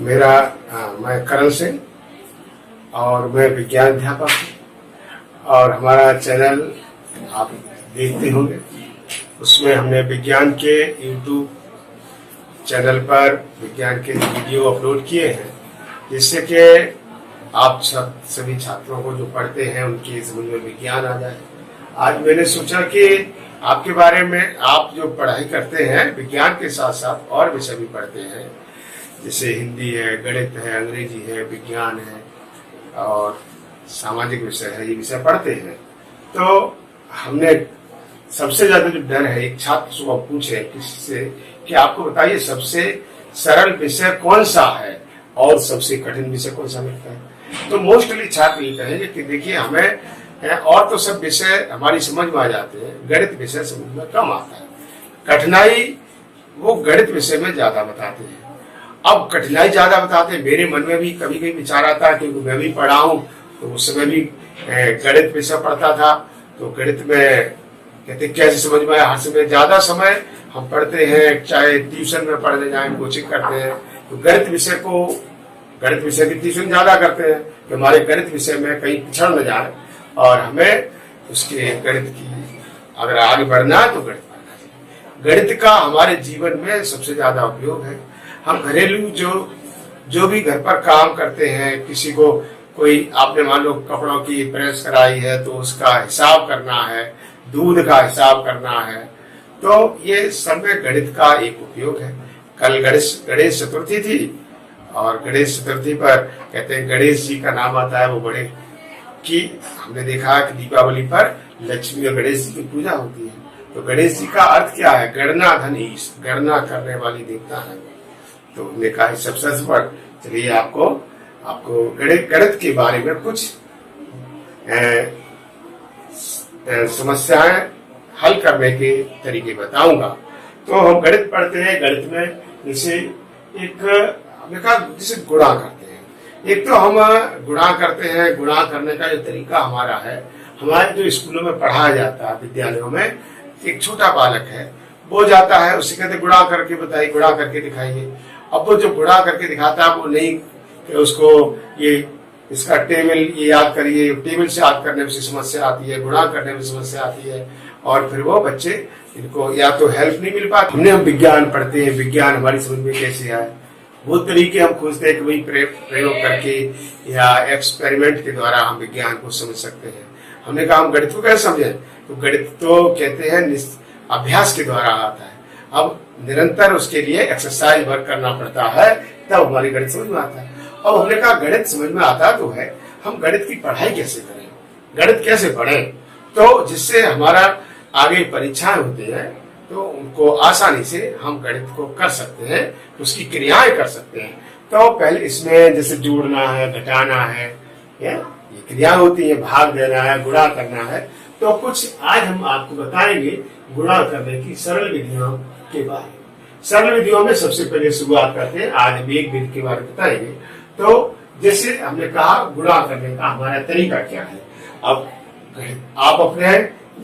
मैं करण सिंह और मैं विज्ञान अध्यापक हूँ और हमारा चैनल आप देखते होंगे। उसमें हमने विज्ञान के यूट्यूब चैनल पर विज्ञान के वीडियो अपलोड किए हैं, जिससे कि आप सभी छात्रों को जो पढ़ते हैं उनकी समझ में विज्ञान आ जाए। आज मैंने सोचा कि आपके बारे में, आप जो पढ़ाई करते हैं विज्ञान के साथ साथ और विषय भी पढ़ते हैं, जैसे हिंदी है, गणित है, अंग्रेजी है, विज्ञान है और सामाजिक विषय है, ये विषय पढ़ते हैं। तो हमने सबसे ज्यादा जो डर है, एक छात्र सुबह पूछे किसी से कि आपको बताइए सबसे सरल विषय कौन सा है और सबसे कठिन विषय कौन सा लगता है। तो मोस्टली छात्र ये कहेंगे कि देखिए हमें और तो सब विषय हमारी समझ में आ जाते हैं, गणित विषय समझ में कम आता है। कठिनाई वो गणित विषय में ज्यादा बताते हैं। अब कठिनाई ज्यादा बताते हैं, मेरे मन में भी कभी कभी विचार आता है, क्योंकि मैं भी पढ़ा हूँ, तो उस समय भी गणित विषय पढ़ता था। तो गणित में कहते कैसे समझ में आया, हर समय ज्यादा समय हम पढ़ते हैं, चाहे ट्यूशन में पढ़ने जाए, कोचिंग करते हैं, तो गणित विषय की ट्यूशन ज्यादा करते हैं कि हमारे गणित विषय में कहीं पिछड़ न जाए और हमें उसके गणित की अगर आगे बढ़ना है तो गणित पढ़ना चाहिए। गणित का हमारे जीवन में सबसे ज्यादा उपयोग है। हम घरेलू जो भी घर पर काम करते हैं, किसी को कोई आपने मान लो कपड़ों की प्रेस कराई है तो उसका हिसाब करना है, दूध का हिसाब करना है, तो ये सब में गणित का एक उपयोग है। कल गणेश चतुर्थी थी और गणेश चतुर्थी पर कहते हैं गणेश जी का नाम आता है, वो बड़े कि हमने देखा कि दीपावली पर लक्ष्मी और गणेश जी की पूजा होती है। तो गणेश जी का अर्थ क्या है? गणना धन ईश, गणना करने वाली देवता है। तो हमने कहा सबसे पर चलिए आपको गणित के बारे में कुछ समस्याएं हल करने के तरीके बताऊंगा। तो हम गणित पढ़ते हैं, गणित में जैसे हमने कहा जैसे गुणा करते हैं। एक तो हम गुणा करते हैं, गुणा करने का जो तरीका हमारा है, हमारे जो स्कूलों में पढ़ाया जाता है, विद्यालयों में एक छोटा बालक है, वो जाता है, उससे कहते गुणा करके बताइए, गुणा करके दिखाइए। अब वो जो गुणा करके दिखाता है वो नहीं कि उसको ये इसका टेबल ये याद करिए, टेबल से याद करने में समस्या आती है, गुणा करने में समस्या आती है और फिर वो बच्चे इनको या तो हेल्प नहीं मिल पाती। हम विज्ञान पढ़ते हैं, विज्ञान हमारी समझ में कैसे आए, वो तरीके हम खोजते हैं कि वही प्रयोग करके या एक्सपेरिमेंट के द्वारा हम विज्ञान को समझ सकते हैं। हमने कहा हम गणित को कैसे समझें, तो गणित तो कहते हैं अभ्यास के द्वारा आता है। अब निरंतर उसके लिए एक्सरसाइज वर्क करना पड़ता है, तब हमारी गणित समझ में आता है। अब हमने कहा गणित समझ में आता तो है, हम गणित की पढ़ाई कैसे करें, गणित कैसे पढ़ें, तो जिससे हमारा आगे परीक्षाएं होती है तो उनको आसानी से हम गणित को कर सकते हैं, उसकी क्रियाएं कर सकते हैं। तो पहले इसमें जैसे जोड़ना है, घटाना है, ये क्रिया होती है, भाग देना है, गुणा करना है। तो कुछ आज हम आपको बताएंगे गुणा करने की सरल विधियों के बारे में। सरल विधियों में सबसे पहले शुरुआत करते हैं, आज हम एक विधि के बारे में बताएंगे। तो जैसे हमने कहा गुणा करने का हमारा तरीका क्या है। अब आप अपने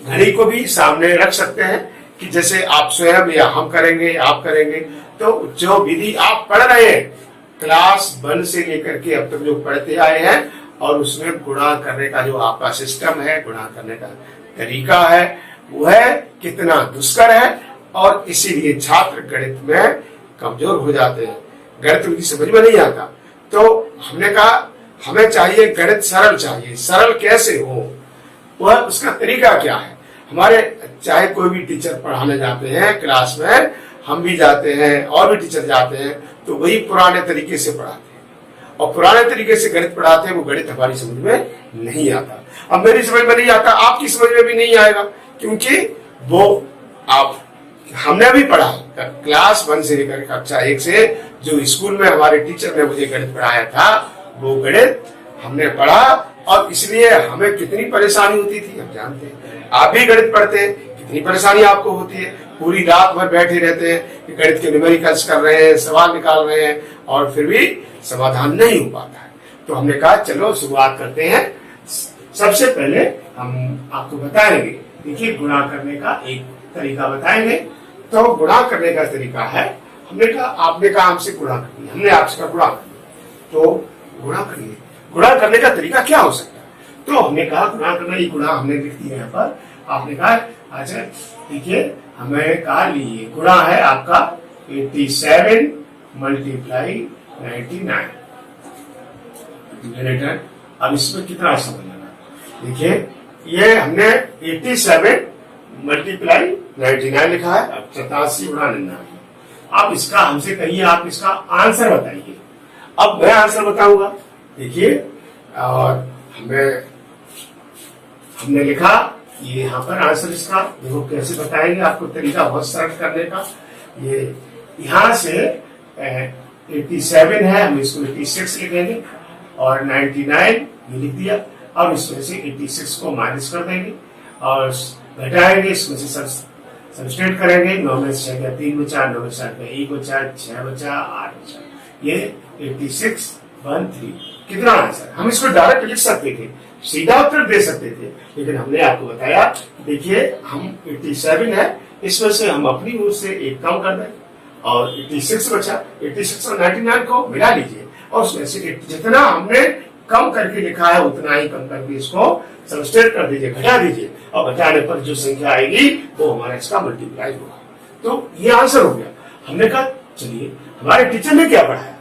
घड़ी को भी सामने रख सकते हैं कि जैसे आप स्वयं या हम करेंगे, आप करेंगे, तो जो विधि आप पढ़ रहे हैं क्लास 1 से लेकर के अब तक जो पढ़ते आए हैं, और उसमें गुणा करने का जो आपका सिस्टम है, गुणा करने का तरीका है, वह कितना दुष्कर है और इसीलिए छात्र गणित में कमजोर हो जाते हैं, गणित उनकी समझ में नहीं आता। तो हमने कहा हमें चाहिए गणित सरल चाहिए। सरल कैसे हो, वह उसका तरीका क्या है। हमारे चाहे कोई भी टीचर पढ़ाने जाते हैं क्लास में, हम भी जाते हैं और भी टीचर जाते हैं, तो वही पुराने तरीके से पढ़ाते हैं और पुराने तरीके से गणित पढ़ाते हैं। वो गणित हमारी समझ में नहीं आता। अब मेरी समझ में नहीं आता, आपकी समझ में भी नहीं आएगा, क्योंकि वो हमने भी पढ़ा क्लास 1 से लेकर कक्षा 1 से, जो स्कूल में हमारे टीचर ने मुझे गणित पढ़ाया था, वो गणित हमने पढ़ा और इसलिए हमें कितनी परेशानी होती थी हम जानते हैं। आप भी गणित पढ़ते हैं, कितनी परेशानी आपको होती है, पूरी रात भर बैठे रहते हैं कि गणित के न्यूमेरिकल्स कर रहे हैं, सवाल निकाल रहे हैं और फिर भी समाधान नहीं हो पाता है। तो हमने कहा चलो शुरुआत करते हैं। सबसे पहले हम आपको बताएंगे, देखिए गुणा करने का एक तरीका बताएंगे। तो गुणा करने का तरीका है, हमने कहा आपने कहा हमसे गुणा करनी, हमने आपसे कहा गुणा करनी, तो गुणा करिए। गुणा करने का तरीका क्या हो सकता है? तो हमने कहा गुणा करना, ये गुणा हमने लिख दिया यहाँ पर। आपने कहा अच्छा देखिए, हमें कहा लीजिए गुणा है आपका 87 मल्टीप्लाई 99। अब इसमें कितना समझ लेना, देखिए ये हमने 87 मल्टीप्लाई 99 लिखा है। अब 87 गुणा 99। आप इसका हमसे कहिए, आप इसका आंसर बताइए। अब मैं आंसर बताऊंगा। देखिए, और हमने लिखा ये यहाँ पर आंसर इसका। देखो कैसे बताएंगे, आपको तरीका बहुत सरल करने का। ये यहाँ से 87 है, हम इसको 86 लिखेंगे और 99 ये लिख दिया। अब इसमें से 86 को माइनस कर देंगे और घटाएंगे, इसमें से सबस्ट्रेट करेंगे। 9 में से 6 3 बचा, 9 में 7 में 1 बचा, 6 बचा, 8 बचा, ये 8613। कितना आंसर? हम इसको डायरेक्ट लिख सकते थे, सीधा उत्तर दे सकते थे, लेकिन हमने आपको बताया देखिए हम 87 है, इसमें से हम अपनी ओर से एक कम कर दें और 86 बचा। 86 और 99 को मिला लीजिए और उसमें से जितना हमने कम करके लिखा है उतना ही कम करके इसको सबस्ट्रेट कर दीजिए, घटा दीजिए, और घटाने पर जो संख्या आएगी वो हमारा इसका मल्टीप्लाई होगा। तो ये आंसर हो गया। हमने कहा चलिए हमारे टीचर ने क्या पढ़ाया,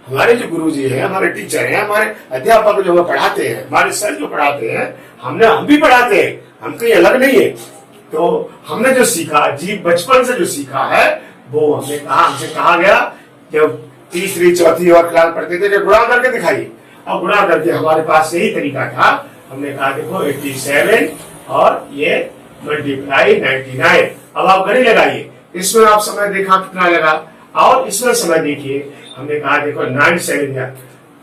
हमारे जो गुरुजी हैं, हमारे टीचर हैं, हमारे अध्यापक जो हमें पढ़ाते हैं, हमारे सर जो पढ़ाते हैं, हम भी पढ़ाते हैं, हम कहीं अलग नहीं है। तो हमने जो सीखा, जी बचपन से जो सीखा है वो हमसे कहा गया जब तीसरी चौथी और क्लास पढ़ते थे कि गुणा करके दिखाइए। अब गुणा करके हमारे पास यही तरीका था। हमने कहा देखो 87 और ये मल्टीप्लाई 99। अब आप गणित लगाइए, इसमें आप समय देखा कितना लगा और इसमें समय देखिए। हमने कहा देखो 9 7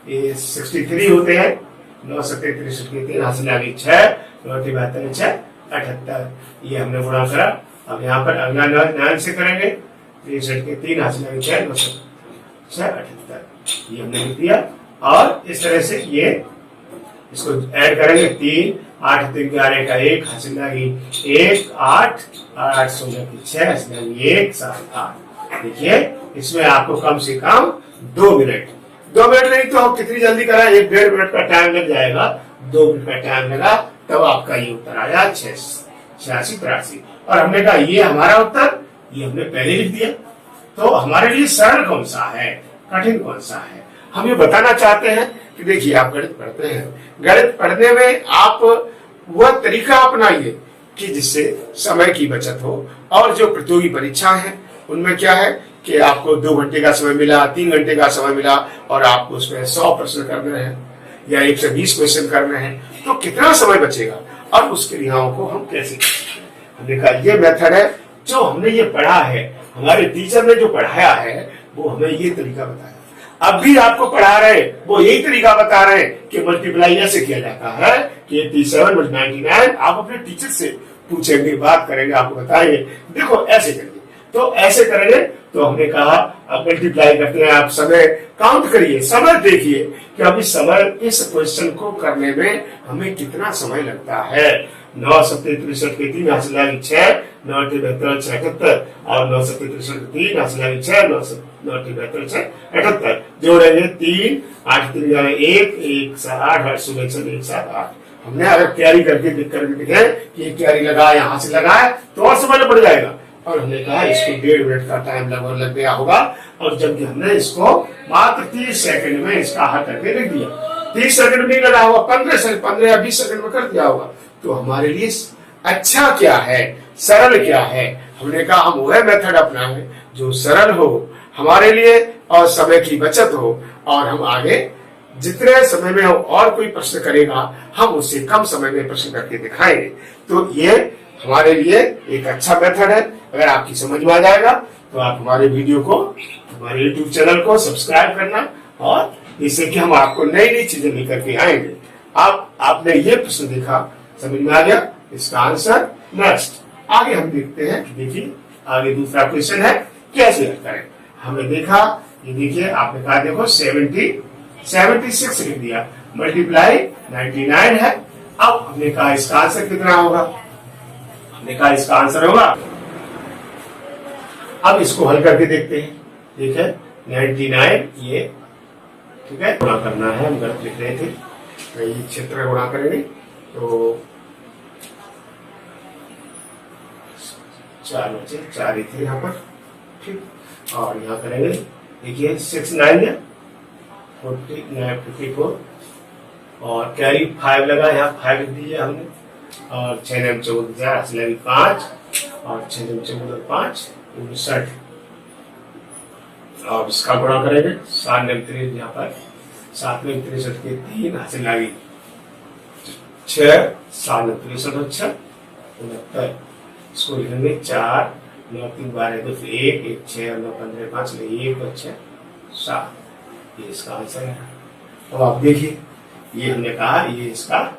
ये 63 होते हैं, 9 7 63 हासिल आ गई 6, 9 72 6 78। ये हमने गुणा करा। अब यहाँ पर अगला 9 से करेंगे, 63 के 3 हासिल आ गई 6, 9 6 78। ये हमने लिख दिया और इस तरह से ये इसको ऐड करेंगे। 3 8 3 11 का 1 हासिल आ गई 1 8 8 16 की 6 हासिल आ गई 1 7 8। देखिए इसमें आपको कम से कम 2 मिनट नहीं तो कितनी जल्दी करा, 1-1.5 मिनट का टाइम लग जाएगा। 2 मिनट का टाइम लगा तब आपका ये उत्तर आया 86 83। और हमने कहा ये हमारा उत्तर, ये हमने पहले लिख दिया। तो हमारे लिए सरल कौन सा है, कठिन कौन सा है, हम ये बताना चाहते हैं कि देखिए आप गणित पढ़ते हैं, गणित पढ़ने में आप वह तरीका अपनाइए कि जिससे समय की बचत हो। और जो प्रतियोगी परीक्षा है उनमें क्या है कि आपको 2 घंटे का समय मिला, 3 घंटे का समय मिला और आपको उसमें 100 प्रश्न करने हैं या 120 क्वेश्चन करने हैं, तो कितना समय बचेगा और उस क्रियाओं को हम कैसे करें। हमने कहा ये मेथड है जो हमने ये पढ़ा है, हमारे टीचर ने जो पढ़ाया है वो हमें ये तरीका बताया। अब भी आपको पढ़ा रहे वो यही तरीका बता रहे हैं कि मल्टीप्लाई ऐसे किया जाता है कि 87 + 99। आप अपने टीचर से पूछेंगे, बात करेंगे, आपको बताएंगे देखो ऐसे करिए, तो ऐसे करेंगे। तो हमने कहा अब मल्टीप्लाई करते हैं, आप समय काउंट करिए, समय देखिए कि अभी समय इस क्वेश्चन को करने में हमें कितना समय लगता है। 9 7 63 के 3 हासिल आ गई 6, 9 8 72 6 78 और 9 7 63 के 3 हासिल आ गई 6, 9 8 72 6 78। जोड़ेंगे 3 8 3 1 1 7 8 8 16 1 7 8। हमने अगर तैयारी करके दिखे कि ये तैयारी लगा यहाँ से लगाए तो और समय पड़ जाएगा। और हमने कहा इसको 1.5 मिनट का टाइम लगभग लग गया होगा। और जबकि हमने इसको मात्र 30 सेकंड में इसका हल करके लिख दिया, 30 सेकंड नहीं लगा होगा, 15 या 20 सेकंड में कर दिया होगा। तो हमारे लिए अच्छा क्या है, सरल क्या है, हमने कहा हम वह मेथड अपनाएं जो सरल हो हमारे लिए और समय की बचत हो, और हम आगे जितने समय में और कोई प्रश्न करेगा हम उससे कम समय में प्रश्न करके दिखाएंगे। तो ये हमारे लिए एक अच्छा मेथड है। अगर आपकी समझ में आ जाएगा तो आप हमारे वीडियो को, हमारे YouTube चैनल को सब्सक्राइब करना, और जिससे कि हम आपको नई नई चीजें लेकर के आएंगे। आपने ये प्रश्न देखा, समझ में आ गया, इसका आंसर नेक्स्ट आगे हम देखते हैं। देखिए आगे दूसरा क्वेश्चन है कैसे करें। हमने देखा, ये देखिए आपने कहा देखो 76 लिख दिया, मल्टीप्लाई 99 है। अब हमने कहा इसका आंसर कितना होगा, हमने कहा इसका आंसर होगा, अब इसको हल करके देखते हैं। ठीक है 99 ये ठीक है, गुणा करना है, हम गलत लिख रहे थे, तो ये क्षेत्र का गुणा करेंगे तो 4 बचे, 4 ही थे यहाँ पर, ठीक। और यहाँ करेंगे, देखिए 6 9 या 54 और कैरी 5 लगा, यहाँ 5 लिख दीजिए हमने, और 6 9 14 लगी 5 और 6 9 14 5 59। अब इसका गुणा करेंगे 7 9 63, यहाँ पर 7 9 63 के 3 हासिल लगी 6 7 9 63 6 69। इसको लिखेंगे 4 9 3 12 2 1 1 6 9 15 5 1 6 7, ये इसका आंसर है। अब आप देखिए, ये हमने कहा ये इसका,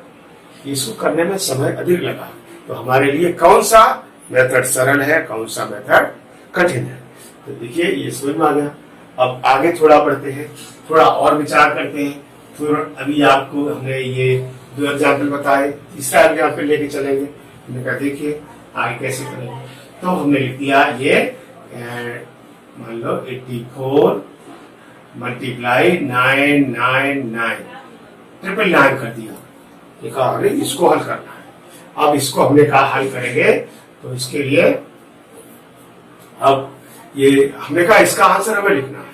इसको करने में समय अधिक लगा, तो हमारे लिए कौन सा मेथड सरल है, कौन सा मेथड कठिन है, तो देखिए ये समझ में आ गया। अब आगे थोड़ा बढ़ते हैं, थोड़ा और विचार करते हैं। थोड़ा अभी आपको हमने ये 2 एग्जाम्पल बताए, तीसरा एग्जाम्पल लेके चलेंगे। हमने कहा देखिए आगे कैसे करेंगे, तो हमने लिख दिया ये मान लो 84 मल्टीप्लाई 999 999 कर दिया, ये कहा हमने इसको हल करना है। अब इसको हमने कहा हल करेंगे, तो इसके लिए अब ये हमने कहा इसका आंसर हमें लिखना है,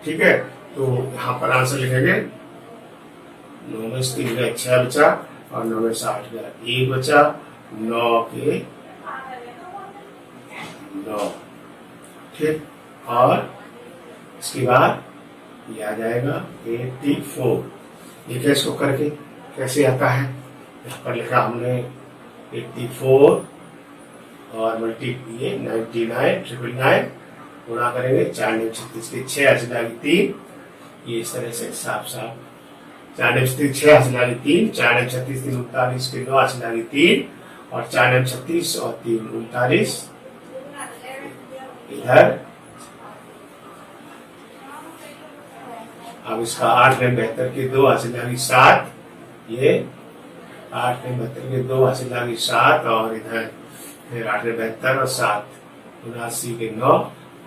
ठीक है। तो यहाँ पर आंसर लिखेंगे 9 में 3 गया 6 बचा और 9 में 60 गया 1 बचा, 9 के 9, ठीक। और इसके बाद ये आ जाएगा 84। देखिए इसको करके कैसे आता है, यहाँ पर लिखा हमने 84 और मल्टीप्लाई 99 999 गुणा करेंगे 4 9 36 के 6 हासिल लगी 3, ये इस तरह से साफ साफ 4 9 36 6 हासिल लगी 3, 4 9 36 3 39 के 9 हासिल लगी 3 और 4 9 36 और 3 39, इधर अब इसका 8 9 72 के 2 हासिल लगी 7, ये 8 9 72 के 2 हासिल लगी 7 और इधर फिर 8 9 72 और 7 79 के 9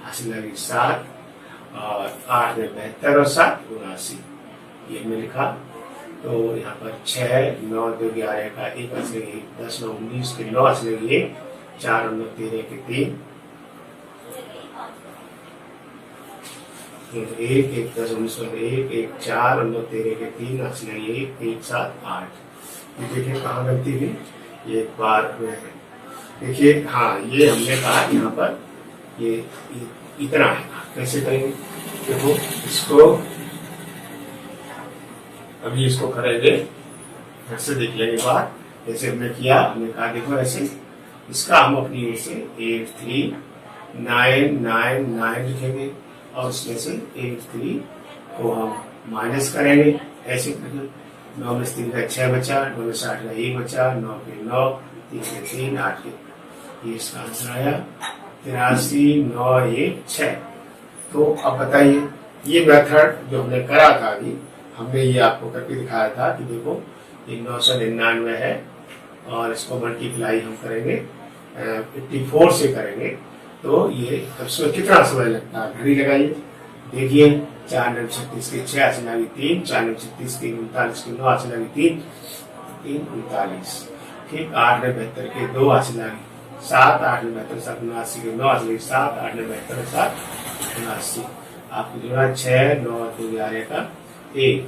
हासिल लगी 7 और 8 9 72 और 7 79, ये हमने लिखा। तो यहाँ पर 6 9 2 11 का 1 हासिल लगी 10 9 19 के 9 हासिल लगी 1, 4 9 13 के 3, 1 1 10 19 1 1 4 9 13 के 3 हासिल लगी 1 1 7 8। ये देखिए कहाँ गलती हुई, ये एक बार देखिए, हाँ ये हमने कहा यहाँ पर ये इतना है, कैसे करेंगे देखो इसको, अभी इसको करेंगे फिर से देख लेंगे बात, जैसे हमने किया, हमने कहा देखो ऐसे इसका हम अपनी ओर से 83,999 लिखेंगे और उसमें से 83 को हम माइनस करेंगे, ऐसे करके 9 में 3 का 6 बचा, 9 में 60 का 1 बचा, 9 के 9 3 के 3 8 के, ये इसका आंसर आया 83,916। तो अब बताइए ये मेथड जो हमने करा था अभी, हमने ये आपको करके दिखाया था कि देखो ये 999 है और इसको मल्टीप्लाई हम करेंगे 54 से करेंगे, तो ये उसमें कितना समय लगता है, घड़ी लगाइए। देखिए 4 9 36 के 6 हासिल लगी 3, 4 9 36 3 39 के 9 हासिल लगी 3 3 39, ठीक। 8 9 72 के 2 हासिल लगी 7, 8 9 72 7 79 के 9 हासिल लगी 7, 8 9 72 7 79, आपको जोड़ा 6 9 2 11 का 1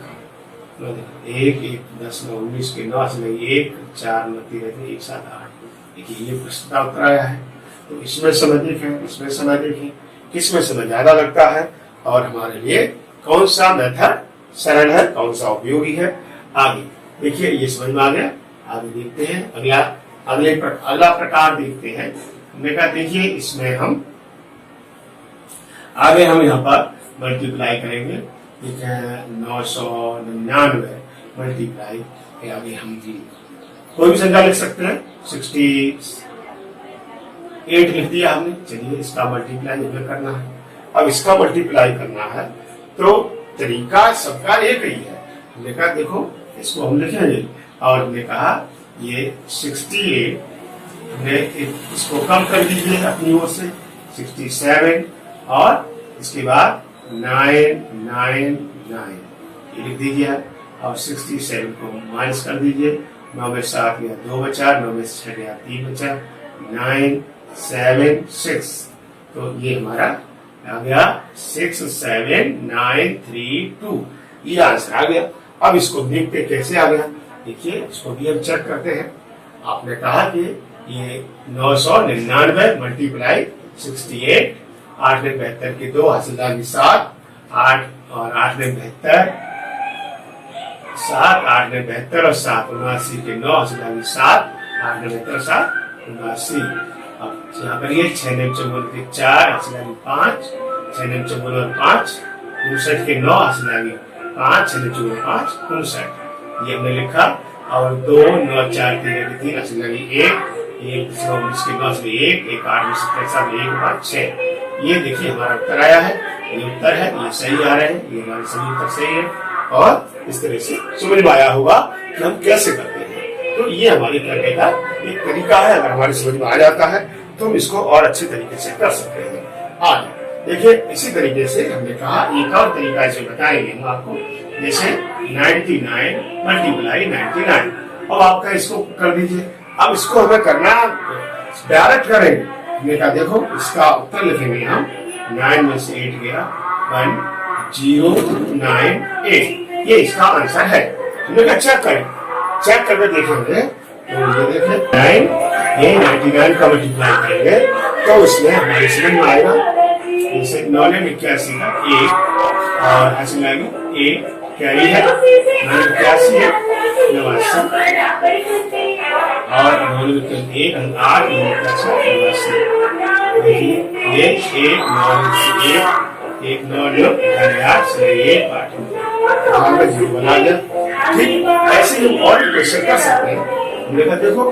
1 1 10 9 19 के 9 हासिल लगी 1, 4 9 13 1 7 8। देखिए ये प्रश्न का उत्तर आया है। तो इसमें समय देखें, इसमें समय देखें, किसमें समय ज्यादा लगता है और हमारे लिए कौन सा मेथड सरल है, कौन सा उपयोगी है। आगे देखिए ये समझ में आ गया, आगे देखते हैं अगला प्रकार देखते हैं। हमने कहा देखिए इसमें हम आगे हम यहाँ पर मल्टीप्लाई करेंगे, ठीक है 999 मल्टीप्लाई, आगे हम कोई भी संख्या लिख सकते हैं, 68 लिख दिया हमने। चलिए इसका मल्टीप्लाई हमें करना है, अब इसका मल्टीप्लाई करना है तो तरीका सबका एक ही है। हमने कहा देखो इसको हम लिखेंगे और हमने कहा ये 68, हमने इसको कम कर दीजिए अपनी ओर से 67 और इसके बाद 999, ये लिख दीजिए आप, और 67 को माइनस कर दीजिए। 9 में 7 गया 2 बचा, 9 में 6 गया 3 बचा, 9 7 6, तो ये हमारा आ गया 6 7 9 3 2, ये आंसर आ गया। अब इसको देखते कैसे आ गया, देखिए इसको भी हम चेक करते हैं। आपने कहा कि ये 999 मल्टीप्लाई 68, 8 ने 72 के 2 हासिलदार की 7, 8 और 8 ने 72 7, 8 ने 72 और 7 79 के 9 हासिलदार की 7, 8 ने 72 7 79। अब यहाँ पर ये 6 ने 54 के 4 हासिलदार की 5, 6 ने 54 और 5 59 के 9 हासिलदार की 5, 6 ने 54 5 59, ये हमने लिखा। और 2 9 4 3 3 हासिलदार की 1, 19 के 9 से 1, 8 में 7 1 5 6, ये देखिए हमारा उत्तर आया है। ये उत्तर है, ये सही आ रहे हैं, ये हमारे सभी उत्तर सही है। और इस तरह से समझ में आया होगा कि हम कैसे करते हैं। तो ये हमारे करने का एक तरीका है। अगर हमारे समझ में आ जाता है तो हम इसको और अच्छे तरीके से कर सकते हैं। आज देखिए इसी तरीके से हमने कहा एक और तरीका इसे बताएंगे हम आपको, जैसे 99 मल्टीप्लाई 99। अब आपका इसको कर दीजिए। अब इसको हमें करना डायरेक्ट करेंगे। हमने कहा देखो इसका उत्तर लिखेंगे हम, 9 में से 8 गया 1098, ये इसका आंसर है। हमने कहा चेक करें, चेक करके देखेंगे तो ये देखें 9 ये 99 का मल्टीप्लाई करेंगे तो इसमें हमारे समझ में आएगा। जैसे 9 ने 81 का 1 और हासिल आएगी 1 कैरी है, 89 है 89 और 1 8 देखिए ये 1 9 1 9 बना दिया। ठीक ऐसे हम और क्वेश्चन कर सकते हैं। हमने कहा देखो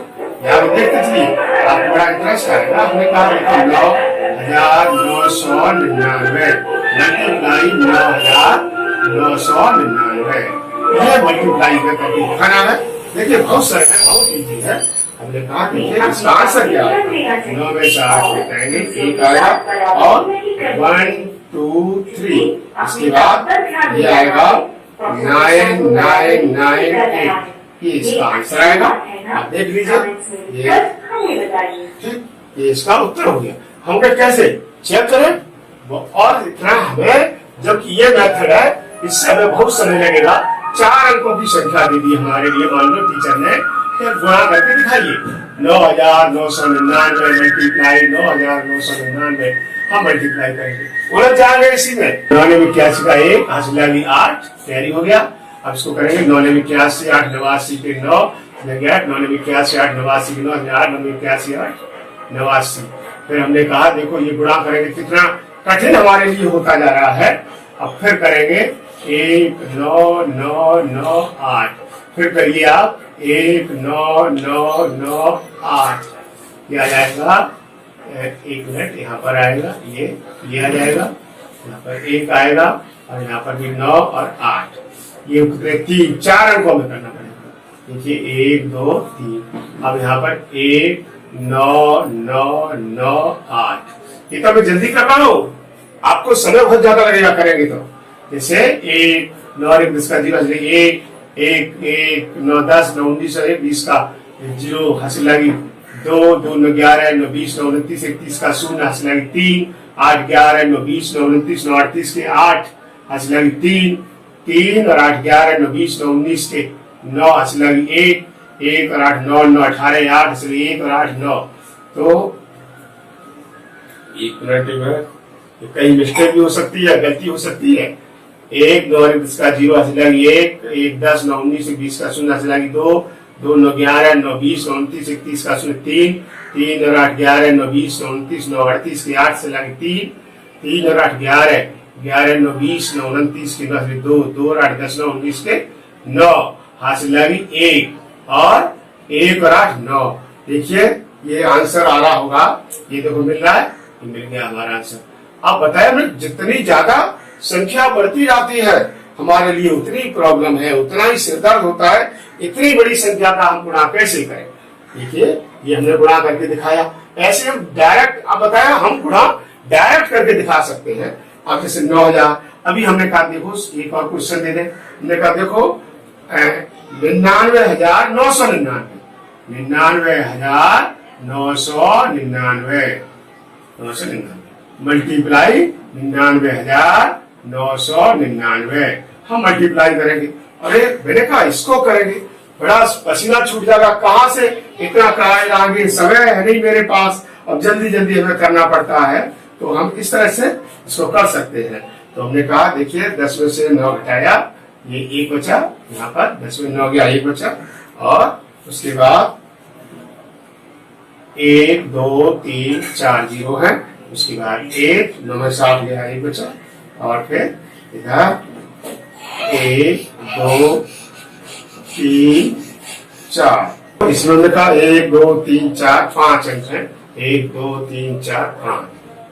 यहाँ पे देखते चलिए आपको बड़ा इंटरेस्ट आएगा। हमने कहा देखो 9,999 मल्टीप्लाई 9,999, ये मल्टीप्लाई करके दिखाना है। देखिए बहुत सरल है, बहुत इजी है। हमने कहा कि इसका आंसर क्या है, 9 में 7 बताएंगे 1 आएगा और 1 2 3, इसके बाद ये आएगा 9998, ये इसका आंसर आएगा। आप देख लीजिए ये इसका उत्तर हो गया। हम कैसे चेक करें, और इतना हमें जबकि ये मेथड है इससे हमें बहुत समय लगेगा। 4 अंकों की संख्या दे दी हमारे लिए, मान लो टीचर ने, फिर गुणा करके दिखाइए 9,999 मल्टीप्लाई 9,999, हम मल्टीप्लाई करेंगे उलझ जाएंगे इसी में। 9 ने 81 का 1 हासिल 8 कैरी हो गया। अब इसको करेंगे 9 ने 81 8 89 के 9 लगे 9 ने 81 8 89 के 9 8 9 81 8 89। फिर हमने कहा देखो ये गुणा करेंगे कितना कठिन हमारे लिए होता जा रहा है। अब फिर करेंगे 19998, फिर करिए आप 19998, ये आ जाएगा। एक मिनट यहाँ पर आएगा, ये आ जाएगा, यहाँ पर 1 आएगा और यहाँ पर भी 9 और 8, ये कितने 3 4 अंकों में करना पड़ेगा। देखिए 1 2 3, अब यहाँ पर 19998, ये तो मैं जल्दी कर रहा हूँ, आपको समय बहुत ज्यादा लगेगा करेंगे तो। जैसे 1 9 1 10 का 0 1 1 1 9 10 9 19 और 20 का 0 हासिल लगी 2 2 9 11 9 20 9 29 31 का 0 हासिल लगी 3 8 11 9 20 9 29 9 38 के 8 हासिल लगी 3 3 और 8 11 9 20 9 19 के 9 हासिल लगी 1 1 और 8 9 9 18 8 हासिल 1 और 8 9। तो एक मिनट में कहीं मिस्टेक भी हो सकती है, गलती हो सकती है। 1 9 10 का 0 हासिल लगी 1 1 10 9 19 20 का 0 हासिल लगी 2 2 9 11 9 20 9 29 31 का 0 3 3 और 8 11 9 20 9 29 9 38 के 8 से लगी 3 3 और 8 11 11 9 20 9 29 के 2 2 और 8 10 9 19 के 9 हासिल लगी 1 और 1 और 8 9। देखिए ये आंसर आ रहा होगा, ये देखो मिल रहा है, ये मिल गया हमारा आंसर। अब बताया हमने जितनी ज्यादा संख्या बढ़ती जाती है हमारे लिए उतनी प्रॉब्लम है, उतना ही सिरदर्द होता है। इतनी बड़ी संख्या का हम गुणा कैसे करें। देखिए ये हमने गुणा करके दिखाया। ऐसे हम डायरेक्ट, अब बताया हम गुणा डायरेक्ट करके दिखा सकते हैं। अब जैसे 9,000, अभी हमने कहा देखो एक और क्वेश्चन दे दें, हमने कहा देखो 99,999, 99,999 मल्टीप्लाई 99,999, हम मल्टीप्लाई करेंगे। अरे मैंने कहा इसको करेंगे, बड़ा पसीना छूट जाएगा, कहां से इतना कराएंगे, समय है नहीं मेरे पास, अब जल्दी जल्दी हमें करना पड़ता है, तो हम इस तरह से इसको कर सकते हैं। तो हमने कहा देखिए 10 में से 9 घटाया, ये 1 बचा, यहाँ पर 10 में 9 गया 1 बचा, और उसके बाद 1 2 3 4 0 है, उसके बाद 1 9 में 7 गया 1 बचा, और फिर इधर 1 2 3 4, इसमें हमने कहा 1 2 3 4 5 अंक है, 1 2 3 4 5,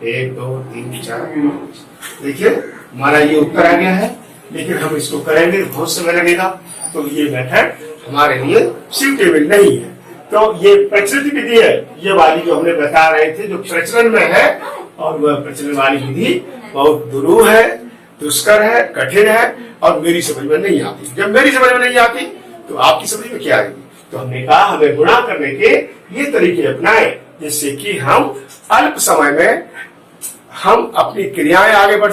1 2 3 4 5। देखिए हमारा ये उत्तर आ गया है, लेकिन हम इसको करेंगे बहुत समय लगेगा, तो ये मेथड हमारे लिए सूटेबल नहीं है। तो ये प्रचलित विधि है, ये वाली जो हमने बता रहे थे जो प्रचलन में है, और वह प्रचलन वाली विधि बहुत दुरूह है, दुष्कर है, कठिन है, और मेरी समझ में नहीं आती। जब मेरी समझ में नहीं आती तो आपकी समझ में क्या आएगी? तो हमने कहा हमें गुणा करने के ये तरीके अपनाएं, जिससे कि हम अल्प समय में हम अपनी क्रियाएं आगे कर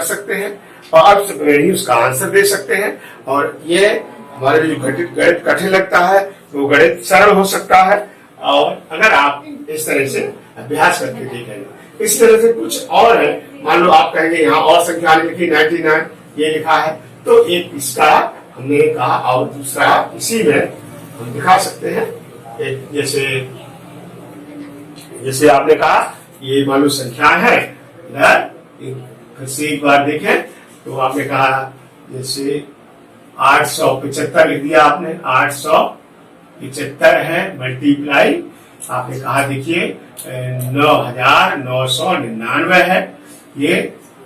सकते हैं, और अल्प समय में ही उसका आंसर दे सकते हैं। और ये हमारे लिए गणित कठिन लगता है, वो गणित सरल हो सकता है, और अगर आप इस तरह से अभ्यास करके देखेंगे। इस तरह से कुछ और है, मान लो आप कहेंगे यहाँ और संख्या लिखी 99 ये लिखा है, तो एक इसका हमने कहा, और दूसरा इसी में हम दिखा सकते हैं। एक जैसे आपने कहा ये मान लो संख्या है, फिर से एक बार देखें तो आपने कहा जैसे 875 लिख दिया आपने, 875 है, मल्टीप्लाई आपने कहा देखिए 9,999 है, ये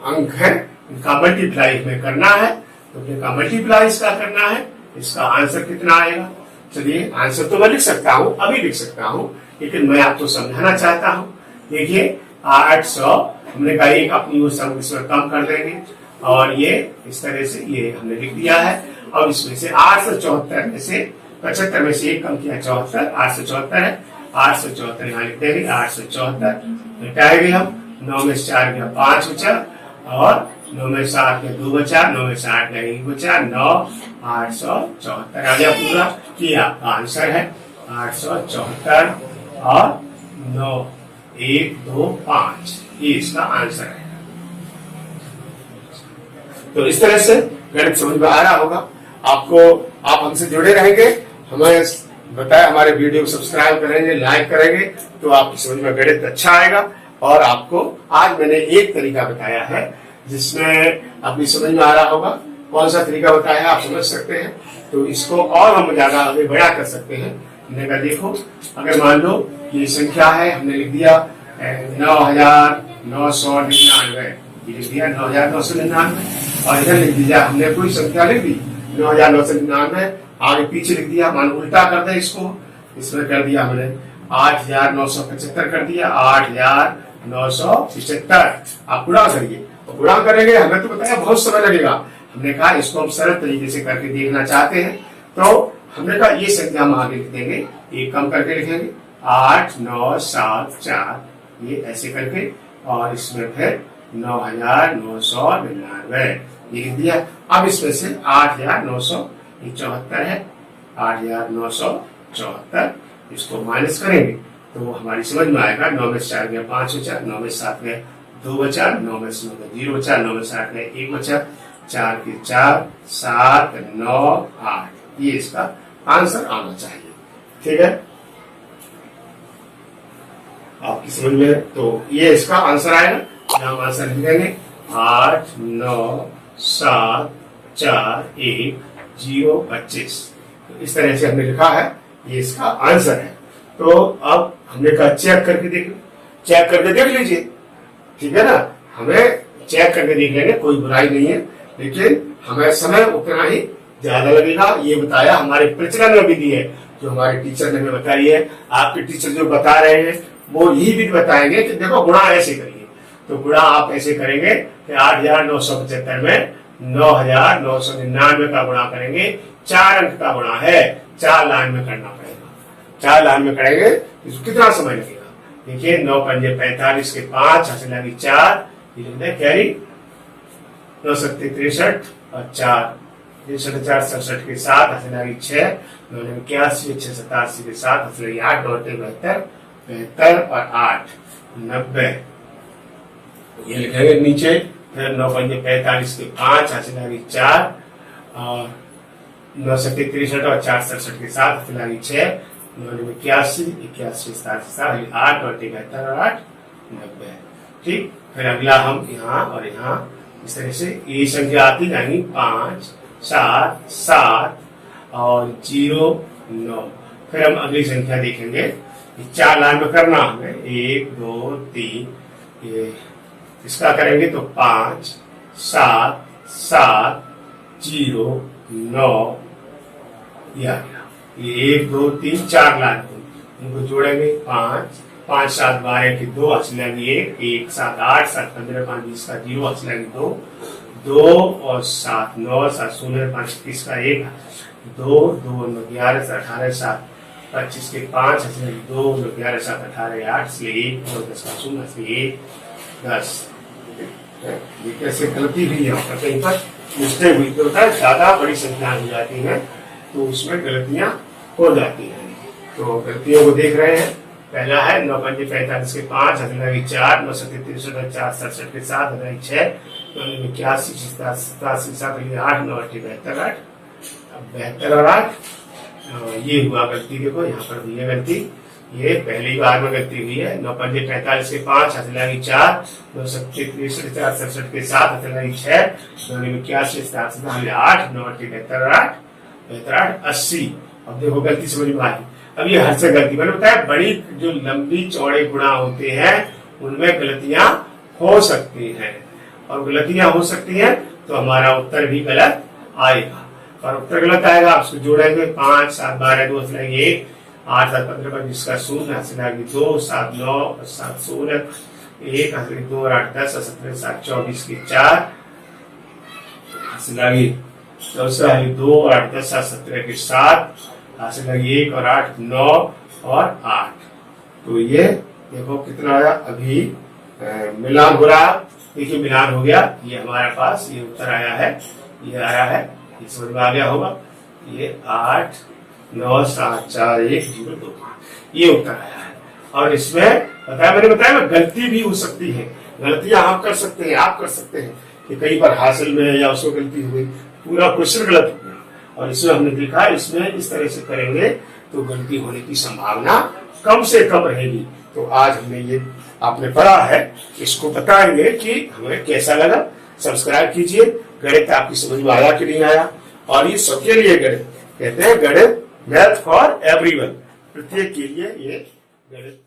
अंक है, इनका मल्टीप्लाई हमें करना है, तो इनका मल्टीप्लाई इसका करना है, इसका आंसर कितना आएगा? चलिए आंसर तो मैं लिख सकता हूँ, अभी लिख सकता हूँ, लेकिन मैं आपको समझाना चाहता हूँ। देखिए 800 हमने कहा एक अपनी वो सब इसमें कम कर देंगे, और ये इस तरह से ये हमने लिख दिया है। और इसमें से 874 में से 75 में से एक कम किया 74, 874 है, 874 यहाँ लिख देंगे, 874 मिटाएंगे हम, 9 में से 4 गया 5 बचा, और 9 में 7 गया 2 बचा, 9 में से 8 गया 1 बचा, 9 874 आ गया पूरा, ये आपका आंसर है 874 और 9 1 2 5, ये इसका आंसर है। तो इस तरह से गणित समझ में आ रहा होगा आपको। आप हमसे जुड़े रहेंगे, हमें बताया, हमारे वीडियो को सब्सक्राइब करेंगे, लाइक करेंगे, तो आपकी समझ में गणित अच्छा आएगा। और आपको आज मैंने एक तरीका बताया है जिसमें आपकी समझ में आ रहा होगा। कौन सा तरीका बताया है आप समझ सकते हैं, तो इसको और हम ज्यादा आगे बड़ा कर सकते हैं। हमने कहा देखो, अगर मान लो ये संख्या है, हमने लिख दिया 9,999, लिख दिया 9,999, और इधर लिख दिया हमने कोई संख्या लिख दी 9,999, आगे पीछे लिख दिया, मान उल्टा कर दे इसको, इसमें कर दिया हमने 8,975 कर दिया, 8,975। आप गुणा करिए, गुणा करेंगे, हमें तो बताया बहुत समय लगेगा। हमने कहा इसको हम सरल तरीके से करके देखना चाहते हैं, तो हमने कहा ये संख्या हम आगे लिख देंगे, एक कम करके लिखेंगे 8,974, ये ऐसे करके, और इसमें फिर 9,999 ये लिख दिया। अब इसमें से 8,974 है, 8,974 इसको माइनस करेंगे तो हमारी समझ में आएगा। 9 में 4 गया 5 बचा, 9 में 7 गया 2 बचा, 9 में 9 गया 0 बचा, 9 में 7 गया 1 बचा, 4 के 4 7 9 8, ये इसका आंसर आना चाहिए। ठीक है, आपकी समझ में, तो ये इसका आंसर आएगा। हम आंसर लिख देंगे 8 9 7 4 1 0 25। तो इस तरह से हमने लिखा है, ये इसका आंसर है। तो अब हमने कहा चेक करके देख लीजिए, ठीक है ना। हमें चेक करके देख लेंगे, कोई बुराई नहीं है, लेकिन हमें समय उतना ही ज्यादा लगेगा। ये बताया हमारे प्रचलन में विधि है जो हमारे टीचर ने हमें बताई है। आपके टीचर जो बता रहे हैं वो यही विधि बताएंगे कि देखो गुणा ऐसे करिए, तो गुणा आप ऐसे करेंगे कि 8,975 में 9,999 का गुणा करेंगे। 4 अंक का गुणा है, 4 लाइन में करना पड़ेगा। 4 लाइन में करेंगे तो कितना समय लगेगा? देखिए 9 पंजे 45 के 5 हासिल लगी 4, कैरी 9 सत्ते 63 और 4 63 4 67 के 7 हासिल लगी 6, 9 81 6 87 के 7 हासिल लगी 8, 9 72 72 और 8 90। ये लिखेंगे नीचे। फिर 9 पंजे 45 के 5 हासिल लगी 4 और 9 सत्ते 63 और 4 67 के 7 हासिल लगी 6, 9 81 81 7 8 और 72 और 8 90। ठीक, फिर अगला हम यहाँ और यहाँ इस तरह से ये संख्या आती यानी 5 7 7 और 0 9। फिर हम अगली संख्या देखेंगे। 4 लाइन में करना हमें 1 2 3, ये इसका करेंगे तो 5 7 7 0 9 ये आ गया। ये 1 2 3 4 लाइन इनको जोड़ेंगे। 5 5 7 12 के 2 हासिल लगी 1 1 7 8 7 15 5 20 का 0 हासिल लगी 2 2 और 7 9 7 0 5 30 का 1 2 2 9 11 18 7 25 के 5 हासिल लगी 2 9 11 7 18 8 से 1 और 10 का 0 से 1 10। ये कैसे गलती हुई है कहीं पर मिस्टेक हुई तो होता है, ज्यादा बड़ी संख्या हो जाती है तो उसमें गलतियां हो जाती हैं। तो गलतियों को देख रहे हैं। पहला है 9 पंजे 45 के 5 हासिल लगी 4, 9 सत्ते 63 4 67 के 7 हासिल लगी 6, 9 81 87 7 8 9 72 8 72 और 8। ये हुआ गलती। देखो यहाँ पर हुई है गलती, ये पहली बार में गलती हुई है। 9 पंजे 45 के 5 हासिल लगी 4, 9 सत्ते 63 4 67 के 7 हासिल लगी 6, 9 81 87 8 9 72 और 8 72 80। अब देखो गलती समझ में आ गई। अब ये हर से गलती मैंने बताया, बड़ी जो लंबी चौड़े गुणा होते हैं उनमें गलतियां हो सकती हैं, और गलतियां हो सकती हैं तो हमारा उत्तर भी गलत आएगा। और उत्तर गलत आएगा आप उसको जोड़ेंगे। 5 7 12 2 हासिल लगी 1 8 7 15 25 का 0 हासिल लगी 2 7 9 7 0 1 हासिल लगी 2 और 8 10 17 7 24 की 4 हासिल लगी 2 और 8 10 17 के 7 हासिल लगी 1 और 8 9 और 8। तो ये देखो कितना आया। अभी मिलान हो रहा, देखिए मिलान हो गया। ये हमारे पास ये उत्तर आया है, ये आया है, ये समझ में आ गया होगा। ये 8 9 7 4 1 0 2 ये उत्तर आया है। और इसमें मैंने बताया गलती भी हो सकती है, गलतियां हम कर सकते हैं, आप कर सकते हैं कि कई बार हासिल में या उसमें गलती हुई, पूरा क्वेश्चन गलत हो गया। और इसमें हमने देखा इसमें इस तरह से करेंगे तो गलती होने की संभावना कम से कम रहेगी। तो आज हमने ये आपने पढ़ा है, इसको बताएंगे कि हमें कैसा लगा। सब्सक्राइब कीजिए। गणित आपकी समझ में आया कि नहीं आया, और ये सबके लिए गणित कहते हैं, गणित मैथ फॉर एवरीवन, प्रत्येक के लिए ये गणित